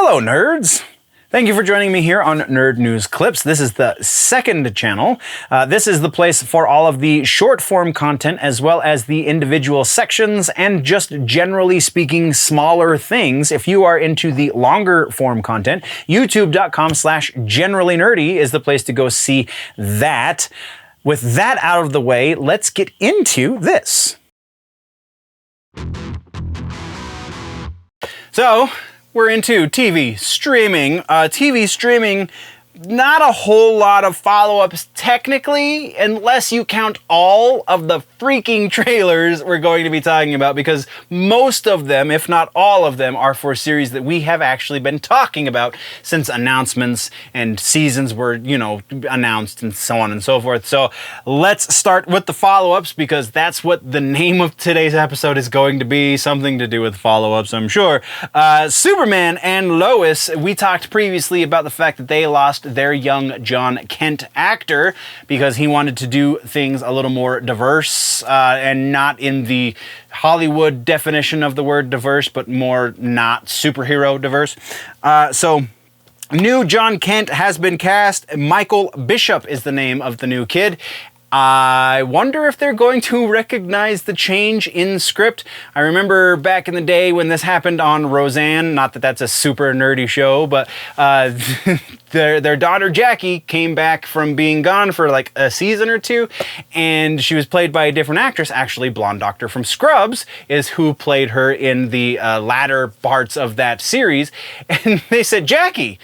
Hello, nerds! Thank you for joining me here on Nerd News Clips. This is the second channel. This is the place for all of the short-form content as well as the individual sections and just generally speaking smaller things. If you are into the longer form content, youtube.com/generallynerdy is the place to go see that. With that out of the way, let's get into this. So, we're into TV streaming. Not a whole lot of follow-ups technically, unless you count all of the freaking trailers we're going to be talking about, because most of them, if not all of them, are for series that we have actually been talking about since announcements and seasons were, announced and so on and so forth. So let's start with the follow-ups, because that's what the name of today's episode is going to be, something to do with follow-ups, I'm sure. Superman and Lois, we talked previously about the fact that they lost their young John Kent actor because he wanted to do things a little more diverse and not in the Hollywood definition of the word diverse, but more not superhero diverse. So new John Kent has been cast. Michael Bishop is the name of the new kid. I wonder if they're going to recognize the change in script. I remember back in the day when this happened on Roseanne, not that that's a super nerdy show, but their daughter Jackie came back from being gone for like a season or two, and she was played by a different actress. Actually, Blonde Doctor from Scrubs is who played her in the latter parts of that series. And they said, "Jackie,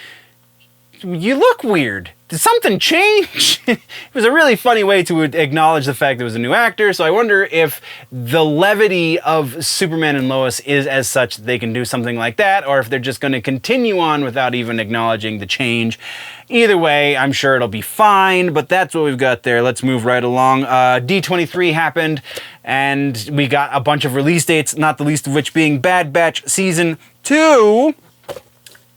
you look weird. Did something change?" It was a really funny way to acknowledge the fact that it was a new actor, so I wonder if the levity of Superman and Lois is as such that they can do something like that, or if they're just going to continue on without even acknowledging the change. Either way, I'm sure it'll be fine, but that's what we've got there. Let's move right along. D23 happened, and we got a bunch of release dates, not the least of which being Bad Batch Season 2.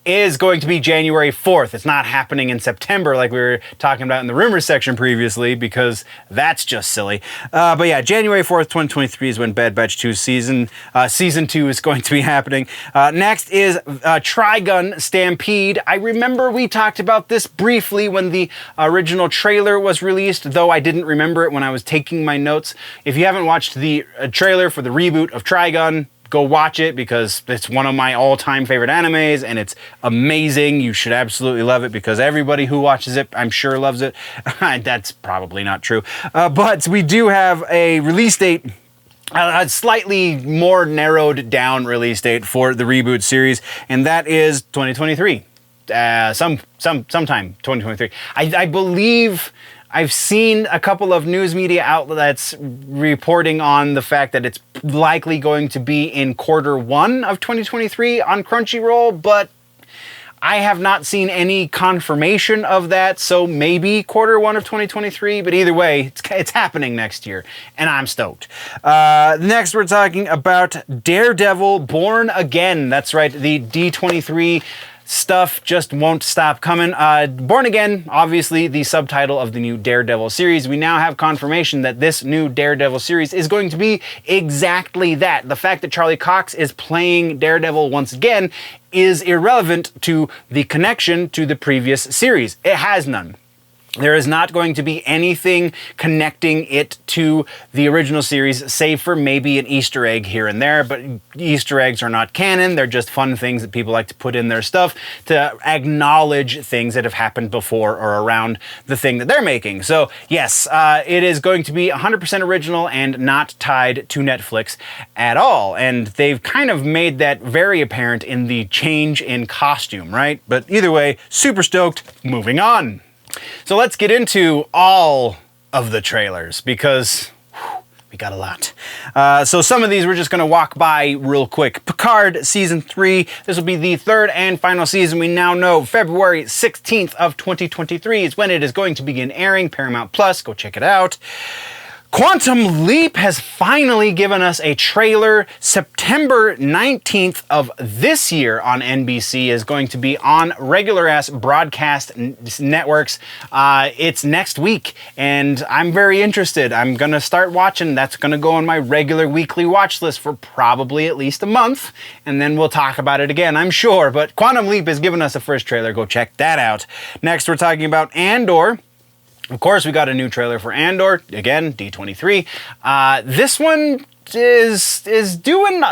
Is going to be January 4th. It's not happening in September like we were talking about in the rumors section previously, because that's just silly. But yeah, January 4th, 2023 is when Bad Batch 2 Season 2 is going to be happening. Next is Trigun Stampede. I remember we talked about this briefly when the original trailer was released, though I didn't remember it when I was taking my notes. If you haven't watched the trailer for the reboot of Trigun, go watch it, because it's one of my all-time favorite animes and it's amazing. You should absolutely love it, because everybody who watches it, I'm sure, loves it. That's probably not true. But we do have a release date, a slightly more narrowed down release date for the reboot series, and that is 2023. Sometime 2023. I believe I've seen a couple of news media outlets reporting on the fact that it's likely going to be in Q1 of 2023 on Crunchyroll, but I have not seen any confirmation of that, so maybe Q1 of 2023, but either way, it's happening next year, and I'm stoked. Next, we're talking about Daredevil Born Again. That's right, the D23 stuff just won't stop coming. Born Again, obviously the subtitle of the new Daredevil series. We now have confirmation that this new Daredevil series is going to be exactly that. The fact that Charlie Cox is playing Daredevil once again is irrelevant to the connection to the previous series. It has none. There is not going to be anything connecting it to the original series, save for maybe an Easter egg here and there, but Easter eggs are not canon. They're just fun things that people like to put in their stuff to acknowledge things that have happened before or around the thing that they're making. So yes, it is going to be 100% original and not tied to Netflix at all. And they've kind of made that very apparent in the change in costume, right? But either way, super stoked. Moving on. So let's get into all of the trailers, because we got a lot. So some of these we're just going to walk by real quick. Picard Season 3. This will be the third and final season. We now know February 16th of 2023 is when it is going to begin airing. Paramount Plus, go check it out. Quantum Leap has finally given us a trailer. September 19th of this year on NBC is going to be on regular-ass broadcast networks. It's next week, and I'm very interested. I'm going to start watching. That's going to go on my regular weekly watch list for probably at least a month, and then we'll talk about it again, I'm sure. But Quantum Leap has given us a first trailer. Go check that out. Next, we're talking about Andor. Of course, we got a new trailer for Andor, again, D23. This one is doing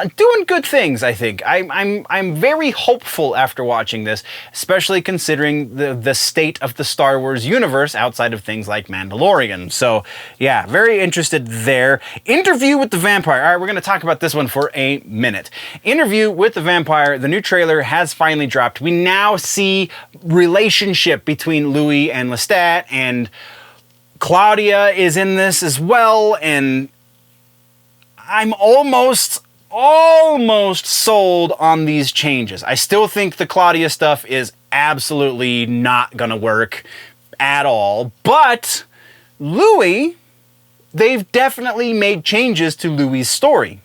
good things, I think. I'm very hopeful after watching this, especially considering the state of the Star Wars universe outside of things like Madalorian. So, yeah, very interested there. Interview with the Vampire. All right, we're going to talk about this one for a minute. Interview with the Vampire. The new trailer has finally dropped. We now see relationship between Louis and Lestat, and Claudia is in this as well, and I'm almost sold on these changes. I still think the Claudia stuff is absolutely not gonna work at all, but Louis, they've definitely made changes to Louis' story.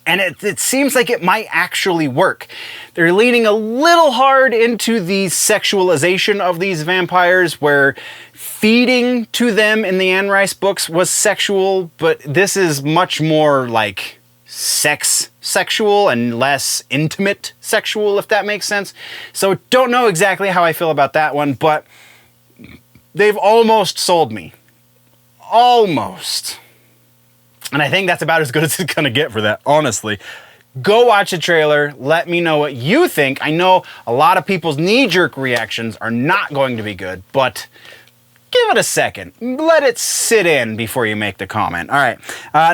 And it seems like it might actually work. They're leaning a little hard into the sexualization of these vampires, where feeding to them in the Anne Rice books was sexual, but this is much more like sexual and less intimate sexual, if that makes sense. So don't know exactly how I feel about that one, but they've almost sold me. Almost. And I think that's about as good as it's gonna get for that, honestly. Go watch the trailer. Let me know what you think. I know a lot of people's knee-jerk reactions are not going to be good, but give it a second. Let it sit in before you make the comment. All right.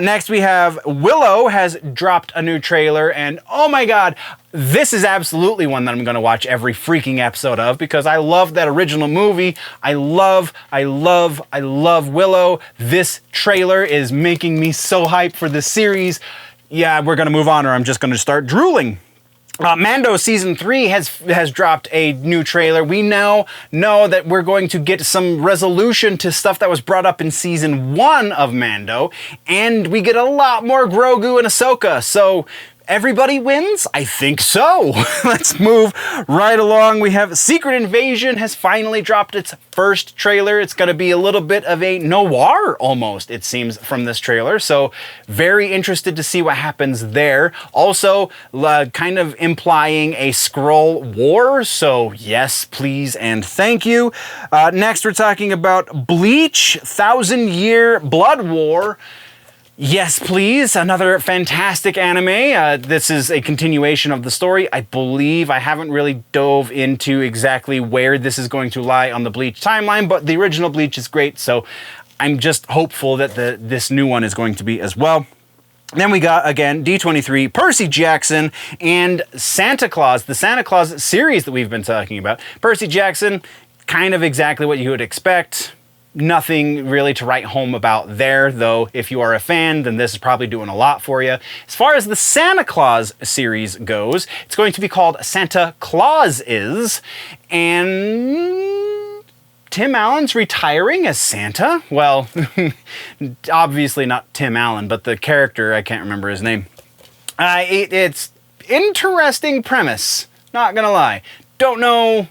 Next we have Willow has dropped a new trailer, and oh my god, this is absolutely one that I'm going to watch every freaking episode of, because I love that original movie. I love Willow. This trailer is making me so hyped for this series. Yeah, we're going to move on, or I'm just going to start drooling. Mando Season 3 has dropped a new trailer. We now know that we're going to get some resolution to stuff that was brought up in Season 1 of Mando, and we get a lot more Grogu and Ahsoka, so everybody wins? I think so. Let's move right along. We have Secret Invasion has finally dropped its first trailer. It's going to be a little bit of a noir almost, it seems, from this trailer. So very interested to see what happens there. Also, kind of implying a Skrull war. So yes, please and thank you. Next, we're talking about Bleach, 1,000-Year Blood War. Yes, please. Another fantastic anime. This is a continuation of the story. I believe I haven't really dove into exactly where this is going to lie on the Bleach timeline, but the original Bleach is great, so I'm just hopeful that this new one is going to be as well. Then we got, again, D23, Percy Jackson, and Santa Claus, the Santa Claus series that we've been talking about. Percy Jackson, kind of exactly what you would expect. Nothing really to write home about there, though if you are a fan, then this is probably doing a lot for you. As far as the Santa Claus series goes, it's going to be called Santa Claus Is, and Tim Allen's retiring as Santa? Well, obviously not Tim Allen, but the character, I can't remember his name. It's interesting premise, not gonna lie. Don't know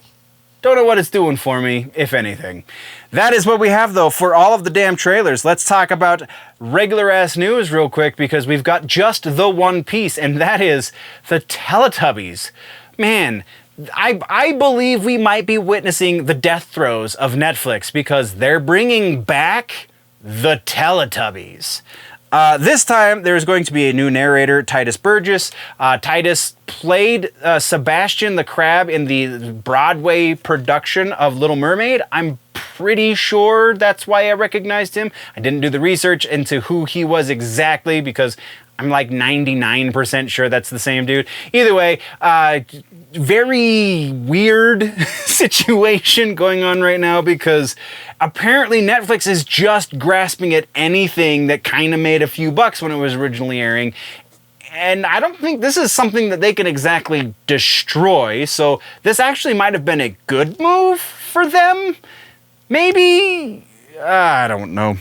what it's doing for me, if anything. That is what we have, though, for all of the damn trailers. Let's talk about regular-ass news real quick, because we've got just the one piece, and that is the Teletubbies. Man, I believe we might be witnessing the death throes of Netflix, because they're bringing back the Teletubbies. This time, there's going to be a new narrator, Tituss Burgess. Titus played Sebastian the Crab in the Broadway production of Little Mermaid. I'm pretty sure that's why I recognized him. I didn't do the research into who he was exactly, because I'm like 99% sure that's the same dude. Either way, very weird situation going on right now, because apparently Netflix is just grasping at anything that kind of made a few bucks when it was originally airing. And I don't think this is something that they can exactly destroy, so this actually might have been a good move for them. Maybe? I don't know.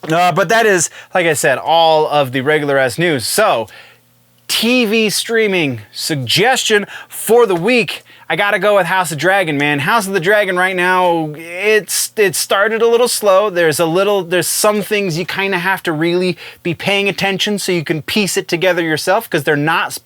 But that is, like I said, all of the regular-ass news. So, TV streaming suggestion for the week. I gotta go with House of Dragon, man. House of the Dragon right now, it started a little slow. There's some things you kind of have to really be paying attention so you can piece it together yourself, because they're not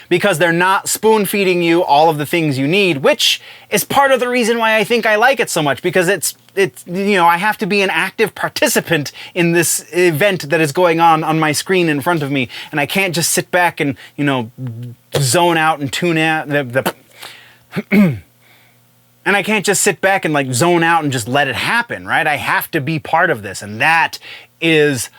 because they're not spoon-feeding you all of the things you need, which is part of the reason why I think I like it so much, because it's I have to be an active participant in this event that is going on my screen in front of me, and I can't just sit back and, zone out and tune out and I can't just sit back and like zone out and just let it happen, right? I have to be part of this, and that is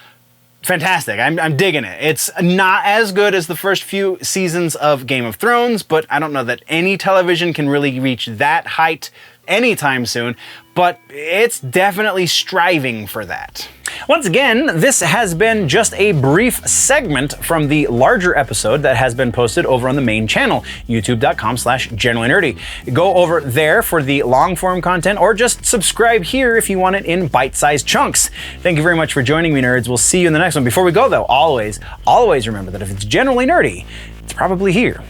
fantastic. I'm digging it. It's not as good as the first few seasons of Game of Thrones, but I don't know that any television can really reach that height anytime soon, but it's definitely striving for that. Once again, this has been just a brief segment from the larger episode that has been posted over on the main channel, youtube.com/generallynerdy. Go over there for the long-form content, or just subscribe here if you want it in bite-sized chunks. Thank you very much for joining me, nerds. We'll see you in the next one. Before we go, though, always remember that if it's generally nerdy, it's probably here.